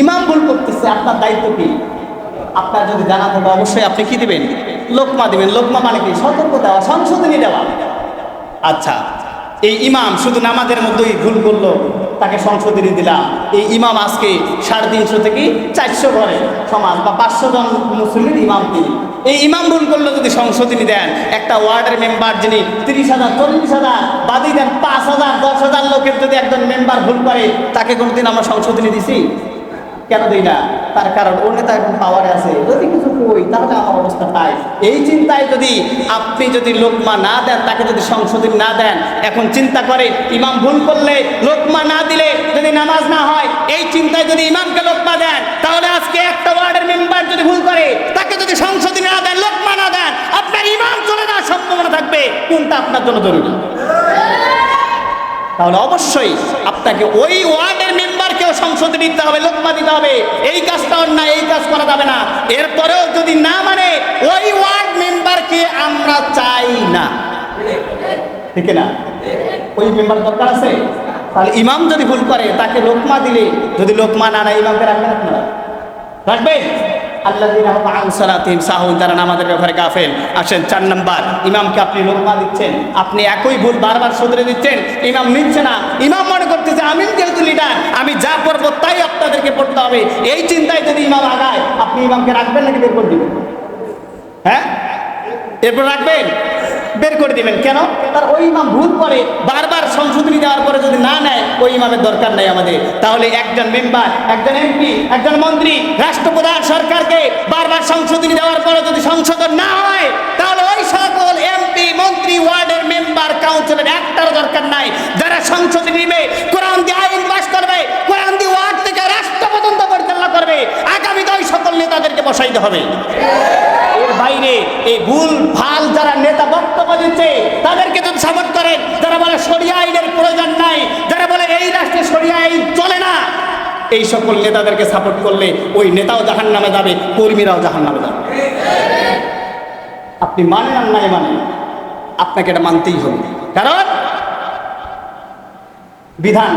ইমাম ভুল করতেছে, আপনার দায়িত্ব কি? আপনার যদি জানা থাকে অবশ্যই আপনি কি দিবেন? লোকমা দিবেন। লোকমা মানে কি? সতর্ক দেওয়া, সংশোধনী দেওয়া। আচ্ছা, এই ইমাম শুধু নামাজের মধ্যেই ভুল করলো, তাকে সংশোধনী দিলাম। এই ইমাম আজকে 350 থেকে 400 ঘরে সমাজ বা 500 জন মুসলিমের ইমাম তিনি। এই ইমাম ভুল করলো যদি সংশোধনী দেন, একটা ওয়ার্ডের মেম্বার যিনি 30,000 40,000 বাদি দেন 5,000 10,000 লোকের যদি একজন মেম্বার ভুল করে, তাকে কোনোদিন আমরা সংশোধনী দিছি? কেন দিই না? তার কারণ ওর নেতা এখন পাওয়ারে আছে, যদি কিছু কই তাহলে আমার অবস্থা তাই। এই চিন্তায় যদি আপনি যদি লোকমা না দেন, তাকে যদি সংশোধনী না দেন, এখন চিন্তা করে ইমাম ভুল করলে লোকমা না দিলে যদি নামাজ না হয়, এই চিন্তায় যদি ইমামকে লোকমা দেন, তাহলে আজকে একটা ওয়ার্ডের মেম্বার যদি ভুল করে, তাকে যদি সংশোধনী না দেন, লোকমা না দেন, আপনার ইমাম চলে যাওয়ার সম্ভাবনা থাকবে। কোনটা আপনার জন্য জরুরি? তাহলে অবশ্যই আপনাকে ওই ওয়ার্ডের মেম্বারকেও সংশোধনী দিতে হবে, লোকমা দিতে হবে। এই কাজটা অন্যায়, এই কাজ করা যাবে না। এরপরেও যদি না মানে, ওই ওয়ার্ড মেম্বারকে আমরা চাই না, ঠিক না? ওই মেম্বার দরকার আছে। তাহলে ইমাম যদি ভুল করে, তাকে লোকমা দিলে, যদি লোকমা না নেয়, ইমামকে রাখবেন আপনারা? রাখবেন? আল্লাযীনা হুম আন সালাতিহিম সাহুন, যারা নামাজের ব্যাপারে গাফেল। আসেন 4 নাম্বার, ইমামকে আপনি লোকমা দিচ্ছেন, আপনি একই ভুল বারবার শুধরে দিচ্ছেন, ইমাম নিচ্ছে না। ইমাম মনে করতেছে আমি যেহেতু লিডার, আমি যা পড়বো তাই আপনাদেরকে পড়তে হবে। এই চিন্তায় যদি ইমাম আগায়, আপনি ইমামকে রাখবেন নাকি বের করে দিবেন? হ্যাঁ, এরপর রাখবেন? বের করে দিবেন। কেন? তার ওই ইমাম ভুল করে বারবার সংশোধনী দেওয়ার পরে যদি না নেয়, ওই ইমামের দরকার নেই আমাদের। তাহলে একজন মেম্বার, একজন এমপি, একজন মন্ত্রী, রাষ্ট্রপ্রধান সরকারকে বারবার সংশোধনী দেওয়ার পরে যদি সংশোধন না হয়, তাহলে ওই সকল এমপি, মন্ত্রী, ওয়ার্ডের মেম্বার, কাউন্সিলর একটারও দরকার নাই। যারা সংশোধনী নিবে, কোরআন দিয়ে আইন পাস করবে, কোরআন দিয়ে ওয়ার্ড থেকে রাষ্ট্র পর্যন্ত পরিচালনা করবে, আগামীতে ওই সকল নেতাদেরকে বসাইতে হবে। এর বাইরে এই ভুল ভাল যারা নেতা বক্তব্য দিচ্ছে, তাদেরকে যদি সাপোর্ট করেন, যারা বলে শরিয়া আইনের প্রয়োজন নাই, যারা বলে এই রাষ্ট্রে শরিয়া আইন চলে না, এই সকল নেতাদেরকে সাপোর্ট করলে ওই নেতাও জাহান্নামে যাবে, কর্মীরাও জাহান্নামে যাবে। আপনি মানেন আর নাই মানেন, আপনাকে এটা মানতেই হবে। কারণ বিধান,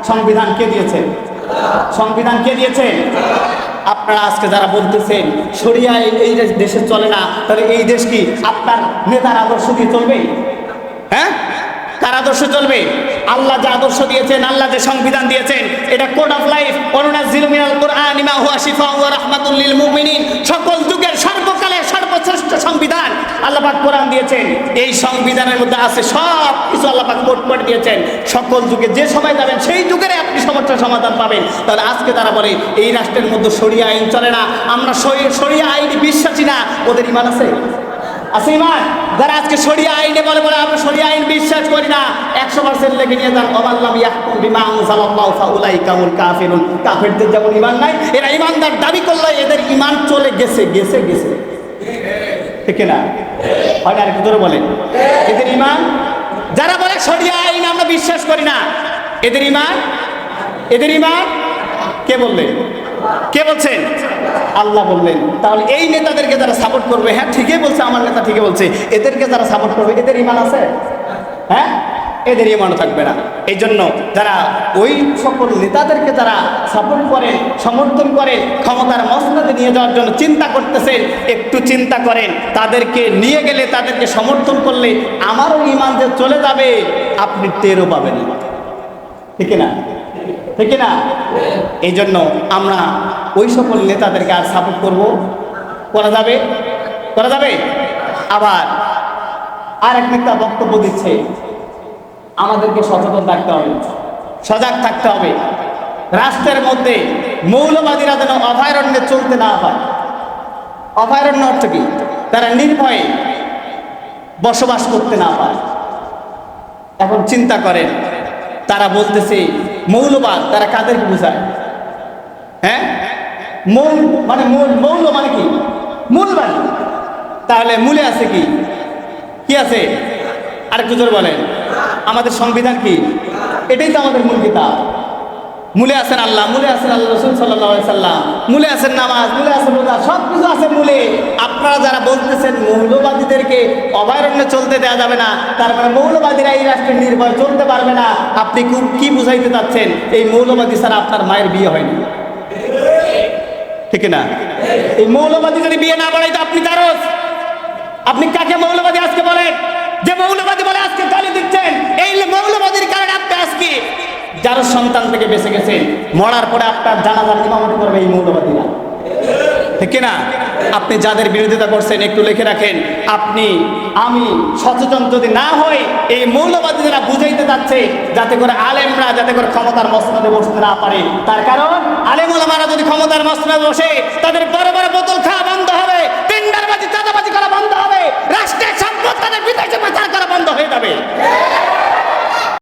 সংবিধান কে দিয়েছে? সংবিধান কে দিয়েছে? আপনারা আজকে যারা বলতেছেন শরিয়া এই দেশে চলে না, তাহলে এই দেশ কি আপনার নেতার আদর্শ দিয়ে চলবে? হ্যাঁ, কার আদর্শ চলবে? আল্লাহ যে আদর্শ দিয়েছেন, আল্লাহ যে সংবিধান দিয়েছেন, এটা কোড অফ লাইফ। ওয়ানুনাজ্জিলু মিনাল কুরআনি মা হুয়া শিফাউন ওয়া রাহমাতুল লিল মুমিনিন। সকল যুগের সর্বকালের সর্বশ্রেষ্ঠ সংবিধান আল্লাহ পাক কোরআন দিয়েছেন। এই সংবিধানের মধ্যে আছে সব কিছু, আল্লাহ পাক কোড করে দিয়েছেন। সকল যুগে যে সময় যাবেন, সেই যুগের আপনি সমস্যার সমাধান পাবেন। তাহলে আজকে তারা বলে এই রাষ্ট্রের মধ্যে শরিয়া আইন চলে না, আমরা শরিয়া আইনে বিশ্বাসী না, ওদের ঈমান আছে? আছে ঈমান? যারা আজকে শরিয়া আইনে বলে আমরা শরিয়া আইন বিশ্বাস করি না, 100% লেগে নিয়ে যান ওয়াল্লাম ইয়াহকুম বিমা আনজালাল্লাহু ফাউলাইকা হুমুল কাফিরুন। কাফেরদের যেমন ঈমান নাই, এরা ঈমানদার দাবি করলে এদের ঈমান চলে গেছে গেছে গেছে, ঠিক না? হয় না? আরেকটু জোরে বলেন, এদের ঈমান। যারা বলে শরিয়া আইন আমরা বিশ্বাস করি না, এদের ঈমান, এদের ঈমান কে বললেন? কে বলছেন? আল্লাহ বললেন। তাহলে এই নেতাদেরকে যারা সাপোর্ট করবে, হ্যাঁ ঠিকই বলছে, আমার নেতা ঠিকই বলছে, এদেরকে যারা সাপোর্ট করবে, এদের ঈমান আছে? হ্যাঁ, এদের ঈমানও থাকবে না। এই জন্য যারা ওই সকল নেতাদেরকে যারা সাপোর্ট করেন, সমর্থন করেন, ক্ষমতার মসনদে নিয়ে যাওয়ার জন্য চিন্তা করতেছেন, একটু চিন্তা করেন, তাদেরকে নিয়ে গেলে, তাদেরকে সমর্থন করলে আমারও ঈমান যে চলে যাবে, আপনি টেরও পাবেন, ঠিক না? ঠিক না? এই জন্য আমরা ওই সকল নেতাদেরকে আর সাপোর্ট করব? করা যাবে? করা যাবে? আবার আর এক নেতা বক্তব্য দিচ্ছে, আমাদেরকে সচেতন থাকতে হবে, সজাগ থাকতে হবে। রাষ্ট্রের মধ্যে মৌলবাদীরা যেন অভয়ারণ্যে চলতে না পায়। অভয়ারণ্য অর্থ কি? তারা নির্ভয়ে বসবাস করতে না পায়। এখন চিন্তা করেন, তারা বলতেছে মৌলবাদ, তারা কাদেরকে বোঝায়? হ্যাঁ, মৌল মানে মৌল মানে কি? মূলবাদী। তাহলে মূলে আছে কি? কি আছে? আরেকটু জোরে বলেন। আমাদের সংবিধান কি? এটাই তো আমাদের মূল কিতাব। মূলে আছেন আল্লাহ, মূলে আছেন আল্লাহ রাসূল সাল্লাল্লাহু আলাইহি সাল্লাম, মূলে আছেন নামাজ, মূলে আছেন রোজা, সব কিছু আছে মূলে। আপনারা যারা বলতেছেন মৌলবাদীদেরকে অভয়ারণ্যে চলতে দেওয়া যাবে না, তার মানে মৌলবাদীরা এই রাষ্ট্রে নির্ভয় চলতে পারবে না, আপনি কি বুঝাইতে চাচ্ছেন? এই মৌলবাদী ছাড়া আপনার মায়ের বিয়ে হয়নি, ঠিক না? এই মৌলবাদী যদি বিয়ে না পড়াই তো আপনি জারজ। আপনি কাকে মৌলবাদী আজকে বলেন? যে মৌলবাদী বলে আজকে গালি দিচ্ছেন, এই মৌলবাদীর কারণে আপনি আজকে যার সন্তান থেকে বেঁচে গেছেন, মরার পরে আপনার জানাজার ইমামতি করবে এই মৌলবাদীরা, ঠিক না? আপনি যাদের বিরোধিতা করছেন একটু লিখে রাখেন। আপনি আমি সচেতন যদি না হই, এই মৌলবাদীরা বুঝাইতে যাচ্ছে যাতে করে আলেমরা যাতে করে ক্ষমতার মসনদে বসতে না পারে। তার কারণ আলেম ওলামারা যদি ক্ষমতার মসনদে বসে, তাদের বড় বড়